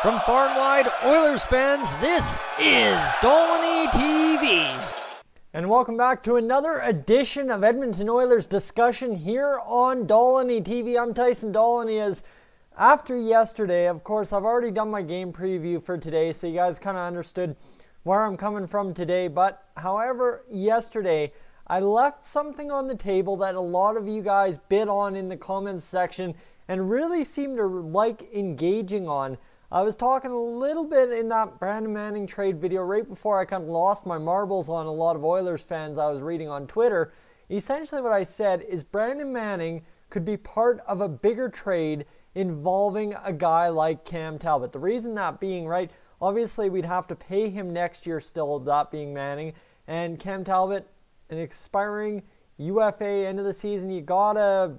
From far and wide, Oilers fans, this is Dolany TV. And welcome back to another edition of Edmonton Oilers discussion here on Dolany TV. I'm Tyson Dolany. As after yesterday, of course, I've already done my game preview for today, so you guys kind of understood where I'm coming from today. But, however, yesterday, I left something on the table that a lot of you guys bid on in the comments section and really seemed to like engaging on. I was talking a little bit in that Brandon Manning trade video right before I kind of lost my marbles on a lot of Oilers fans I was reading on Twitter. Essentially what I said is Brandon Manning could be part of a bigger trade involving a guy like Cam Talbot. The reason that being, right, obviously we'd have to pay him next year still, that being Manning. And Cam Talbot, an expiring UFA end of the season, you gotta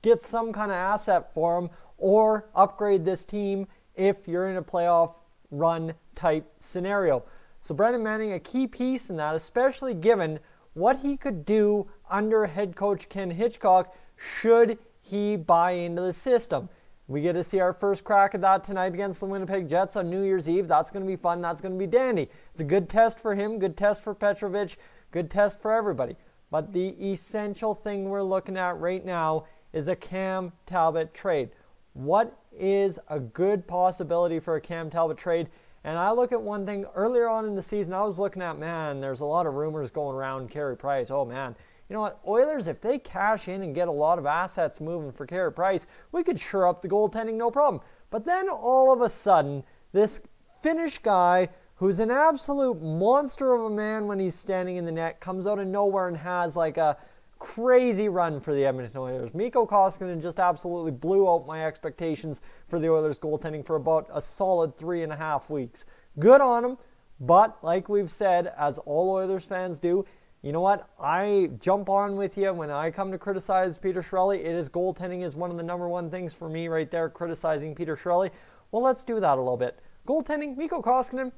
get some kind of asset for him or upgrade this team if you're in a playoff run type scenario. So Brandon Manning, a key piece in that, especially given what he could do under head coach Ken Hitchcock should he buy into the system. We get to see our first crack at that tonight against the Winnipeg Jets on New Year's Eve. That's going to be fun. That's going to be dandy. It's a good test for him, good test for Petrovic, good test for everybody. But the essential thing we're looking at right now is a Cam Talbot trade. What is a good possibility for a Cam Talbot trade? And I look at one thing earlier on in the season, I was looking at, man, there's a lot of rumors going around Carey Price. Oh man, you know what, Oilers, if they cash in and get a lot of assets moving for Carey Price, we could shore up the goaltending, no problem. But then all of a sudden, this Finnish guy who's an absolute monster of a man when he's standing in the net comes out of nowhere and has like a crazy run for the Edmonton Oilers. Mikko Koskinen just absolutely blew out my expectations for the Oilers goaltending for about a solid 3.5 weeks. Good on him, but like we've said, as all Oilers fans do, you know what? I jump on with you when I come to criticize Peter Chiarelli. It is goaltending is one of the number one things for me right there, criticizing Peter Chiarelli. Well, let's do that a little bit. Goaltending, Mikko Koskinen,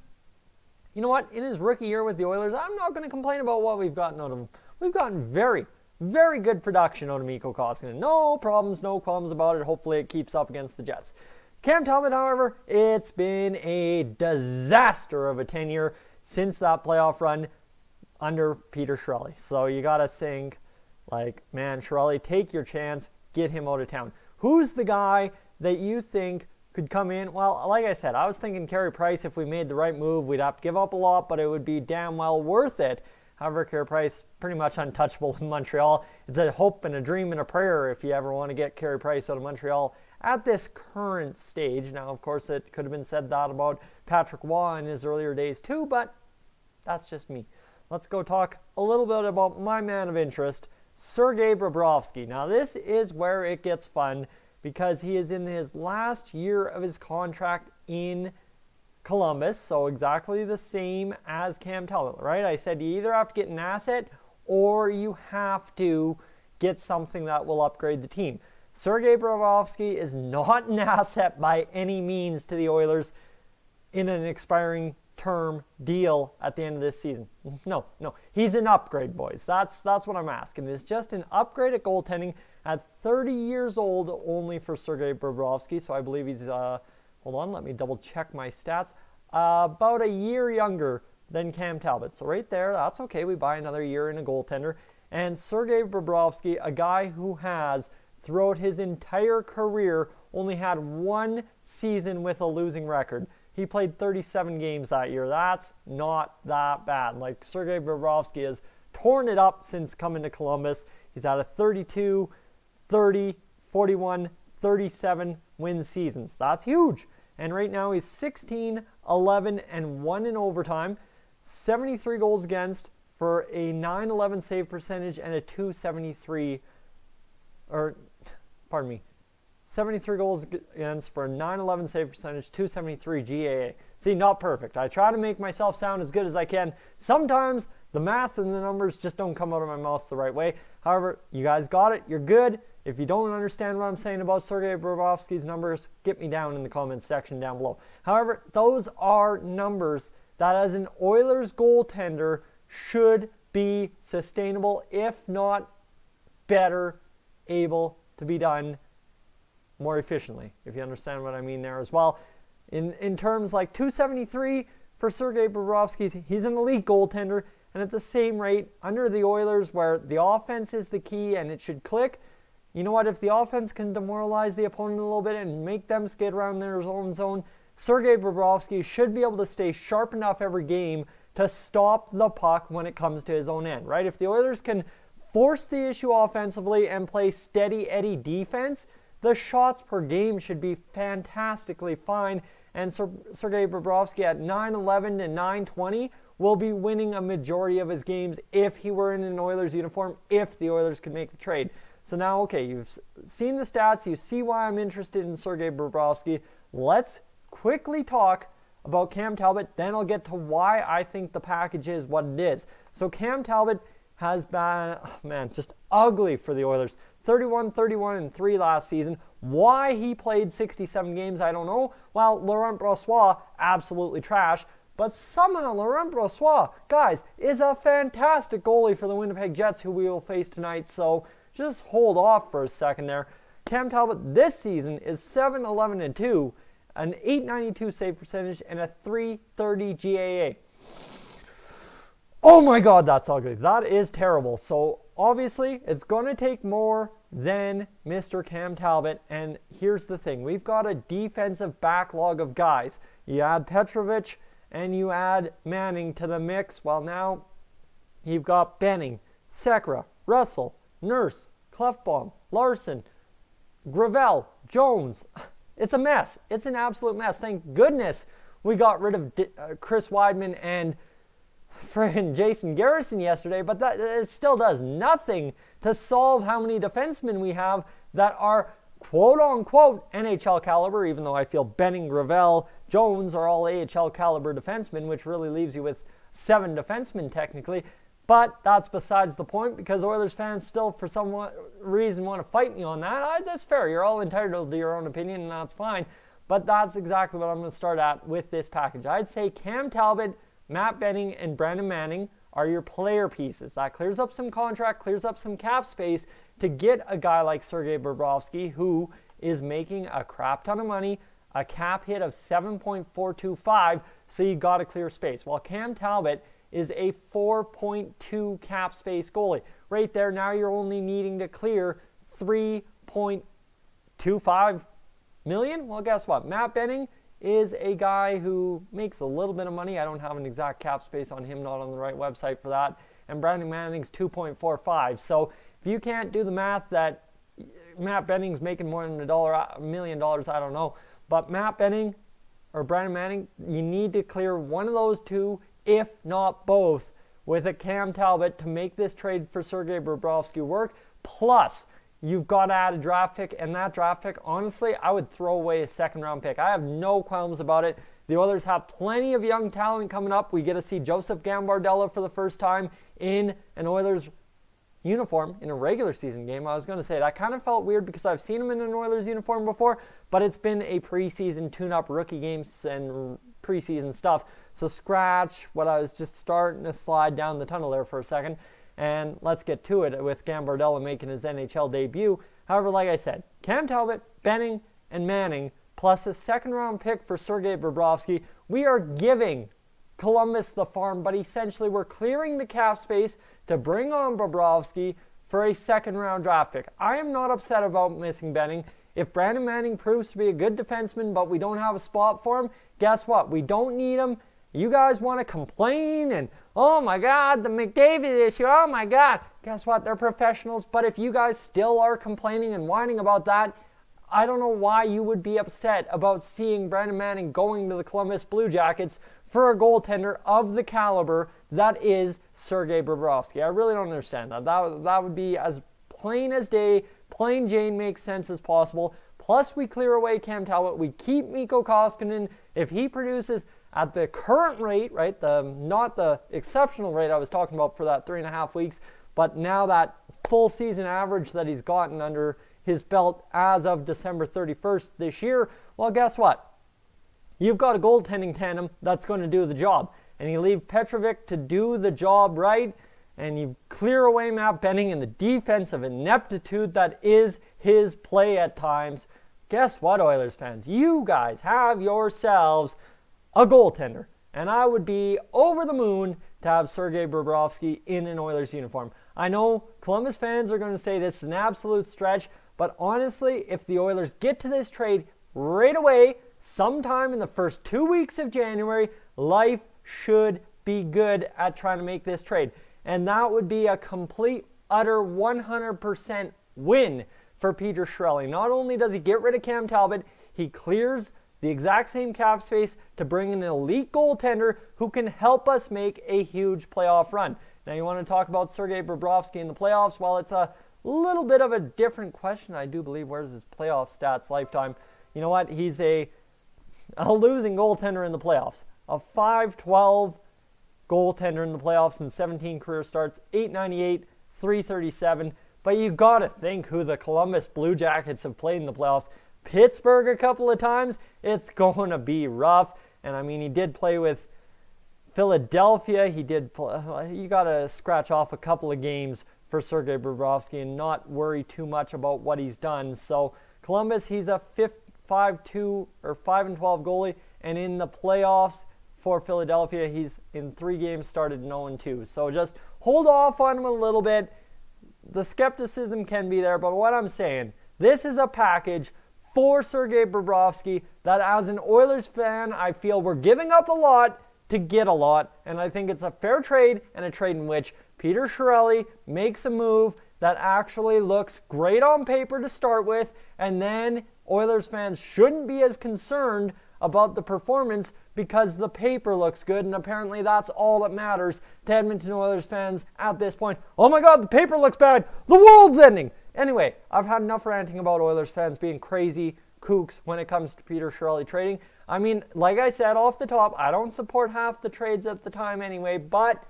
you know what? In his rookie year with the Oilers, I'm not going to complain about what we've gotten out of him. We've gotten very good production out of Mikko Koskinen. No problems about it. Hopefully it keeps up against the Jets. Cam Talbot, however, it's been a disaster of a tenure since that playoff run under Peter Chiarelli. So you got to think, like, man, Chiarelli, take your chance, get him out of town. Who's the guy that you think could come in? Well, like I said, I was thinking Carey Price. If we made the right move, we'd have to give up a lot, but it would be damn well worth it. However, Carey Price, pretty much untouchable in Montreal. It's a hope and a dream and a prayer if you ever want to get Carey Price out of Montreal at this current stage. Now, of course, it could have been said that about Patrick Waugh in his earlier days too, but that's just me. Let's go talk a little bit about my man of interest, Sergei Bobrovsky. Now, this is where it gets fun because he is in his last year of his contract in Columbus, so exactly the same as Cam Talbot, right? I said you either have to get an asset or you have to get something that will upgrade the team. Sergei Bobrovsky is not an asset by any means to the Oilers in an expiring term deal at the end of this season. No. He's an upgrade, boys. That's what I'm asking. It's just an upgrade at goaltending at 30 years old only for Sergei Bobrovsky, so I believe he's hold on, let me double check my stats. About a year younger than Cam Talbot. So right there, that's okay. We buy another year in a goaltender. And Sergei Bobrovsky, a guy who has, throughout his entire career, only had one season with a losing record. He played 37 games that year. That's not that bad. Like, Sergei Bobrovsky has torn it up since coming to Columbus. He's had a 32, 30, 41, 37 win seasons. That's huge. And right now he's 16, 11, and 1 in overtime. 73 goals against for a .911 save percentage and a .273, or, pardon me, 73 goals against for a .911 save percentage, .273 GAA. See, not perfect. I try to make myself sound as good as I can. Sometimes the math and the numbers just don't come out of my mouth the right way. However, you guys got it. You're good. If you don't understand what I'm saying about Sergei Bobrovsky's numbers, get me down in the comments section down below. However, those are numbers that as an Oilers goaltender should be sustainable, if not better, able to be done more efficiently, if you understand what I mean there as well. in terms like 273 for Sergei Bobrovsky. He's an elite goaltender, and at the same rate, under the Oilers, where the offense is the key and it should click, you know what? If the offense can demoralize the opponent a little bit and make them skid around their own zone, Sergei Bobrovsky should be able to stay sharp enough every game to stop the puck when it comes to his own end, right? If the Oilers can force the issue offensively and play steady Eddie defense, the shots per game should be fantastically fine. And Sergei Bobrovsky at 9-11 and 9-20 will be winning a majority of his games if he were in an Oilers uniform, if the Oilers could make the trade. So now, okay, you've seen the stats. You see why I'm interested in Sergei Bobrovsky. Let's quickly talk about Cam Talbot. Then I'll get to why I think the package is what it is. So Cam Talbot has been, just ugly for the Oilers. 31-31-3 last season. Why he played 67 games, I don't know. Well, Laurent Brossoit, absolutely trash. But somehow Laurent Brossoit, guys, is a fantastic goalie for the Winnipeg Jets, who we will face tonight. So just hold off for a second there. Cam Talbot this season is 7-11-2, an .892 save percentage, and a .330 GAA. Oh my God, that's ugly. That is terrible. So obviously, it's going to take more than Mr. Cam Talbot. And here's the thing. We've got a defensive backlog of guys. You add Petrovic and you add Manning to the mix. Well, now you've got Benning, Sekera, Russell, Nurse, Klefbom, Larson, Gravel, Jones. It's a mess. It's an absolute mess. Thank goodness we got rid of Chris Weidman and friggin' Jason Garrison yesterday, but that it still does nothing to solve how many defensemen we have that are quote-unquote NHL caliber, even though I feel Benning, Gravel, Jones are all AHL caliber defensemen, which really leaves you with 7 defensemen technically. But that's besides the point, because Oilers fans still, for some reason, want to fight me on that. That's fair. You're all entitled to your own opinion, and that's fine. But that's exactly what I'm going to start at with this package. I'd say Cam Talbot, Matt Benning, and Brandon Manning are your player pieces. That clears up some contract, clears up some cap space to get a guy like Sergei Bobrovsky, who is making a crap ton of money, a cap hit of 7.425, so you got to clear space. While Cam Talbot is a 4.2 cap space goalie. Right there, now you're only needing to clear 3.25 million. Well, guess what? Matt Benning is a guy who makes a little bit of money. I don't have an exact cap space on him, not on the right website for that. And Brandon Manning's 2.45. So if you can't do the math that Matt Benning's making more than $1 million, I don't know. But Matt Benning or Brandon Manning, you need to clear one of those two, if not both, with a Cam Talbot to make this trade for Sergei Bobrovsky work. Plus, you've got to add a draft pick, and that draft pick, honestly, I would throw away a second-round pick. I have no qualms about it. The Oilers have plenty of young talent coming up. We get to see Joseph Gambardella for the first time in an Oilers uniform in a regular season game. I was going to say that kind of felt weird because I've seen him in an Oilers uniform before, but it's been a preseason tune-up rookie games and preseason stuff. So scratch what I was just starting to slide down the tunnel there for a second, and let's get to it with Gambardella making his NHL debut. However, like I said, Cam Talbot, Benning, and Manning, plus a second-round pick for Sergei Bobrovsky, we are giving Columbus the farm, but essentially we're clearing the cap space to bring on Bobrovsky for a second-round draft pick. I am not upset about missing Benning. If Brandon Manning proves to be a good defenseman, but we don't have a spot for him, guess what? We don't need him. You guys want to complain and, oh my God, the McDavid issue, oh my God. Guess what? They're professionals, but if you guys still are complaining and whining about that, I don't know why you would be upset about seeing Brandon Manning going to the Columbus Blue Jackets for a goaltender of the caliber that is Sergei Bobrovsky. I really don't understand that. That would be as plain as day, plain Jane makes sense as possible. Plus, we clear away Cam Talbot. We keep Mikko Koskinen. If he produces at the current rate, right, not the exceptional rate I was talking about for that 3.5 weeks, but now that full season average that he's gotten under his belt as of December 31st this year, well, guess what? You've got a goaltending tandem that's going to do the job. And you leave Petrovic to do the job right, and you clear away Matt Benning and the defensive ineptitude that is his play at times. guess what, Oilers fans? You guys have yourselves a goaltender. And I would be over the moon to have Sergei Bobrovsky in an Oilers uniform. I know Columbus fans are going to say this is an absolute stretch, but honestly, if the Oilers get to this trade right away, sometime in the first 2 weeks of January, life should be good at trying to make this trade. And that would be a complete, utter 100% win for Peter Chiarelli. Not only does he get rid of Cam Talbot, he clears the exact same cap space to bring in an elite goaltender who can help us make a huge playoff run. Now, you want to talk about Sergei Bobrovsky in the playoffs? Well, it's a little bit of a different question. I do believe, where's his playoff stats lifetime? You know what? He's a losing goaltender in the playoffs. A .512 goaltender in the playoffs in 17 career starts, .898, .337. But you got to think who the Columbus Blue Jackets have played in the playoffs. Pittsburgh a couple of times. It's going to be rough. And I mean, he did play with Philadelphia. You got to scratch off a couple of games for Sergei Bobrovsky and not worry too much about what he's done. So Columbus, he's a 5-2 or 5-12 goalie, and in the playoffs for Philadelphia, he's in 3 games started 0-2. So just hold off on him a little bit. The skepticism can be there, but what I'm saying, this is a package for Sergei Bobrovsky that, as an Oilers fan, I feel we're giving up a lot to get a lot, and I think it's a fair trade, and a trade in which Peter Chiarelli makes a move that actually looks great on paper to start with, and then Oilers fans shouldn't be as concerned about the performance because the paper looks good, and apparently that's all that matters to Edmonton Oilers fans at this point. Oh my God, the paper looks bad. The world's ending. Anyway, I've had enough ranting about Oilers fans being crazy kooks when it comes to Peter Chiarelli trading. I mean, like I said off the top, I don't support half the trades at the time anyway, but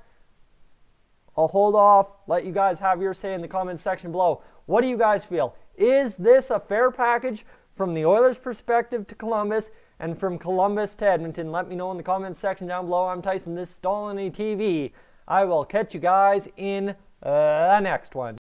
I'll hold off, let you guys have your say in the comments section below. What do you guys feel? Is this a fair package from the Oilers' perspective to Columbus and from Columbus to Edmonton? Let me know in the comments section down below. I'm Tyson, this is Dolany TV. I will catch you guys in the next one.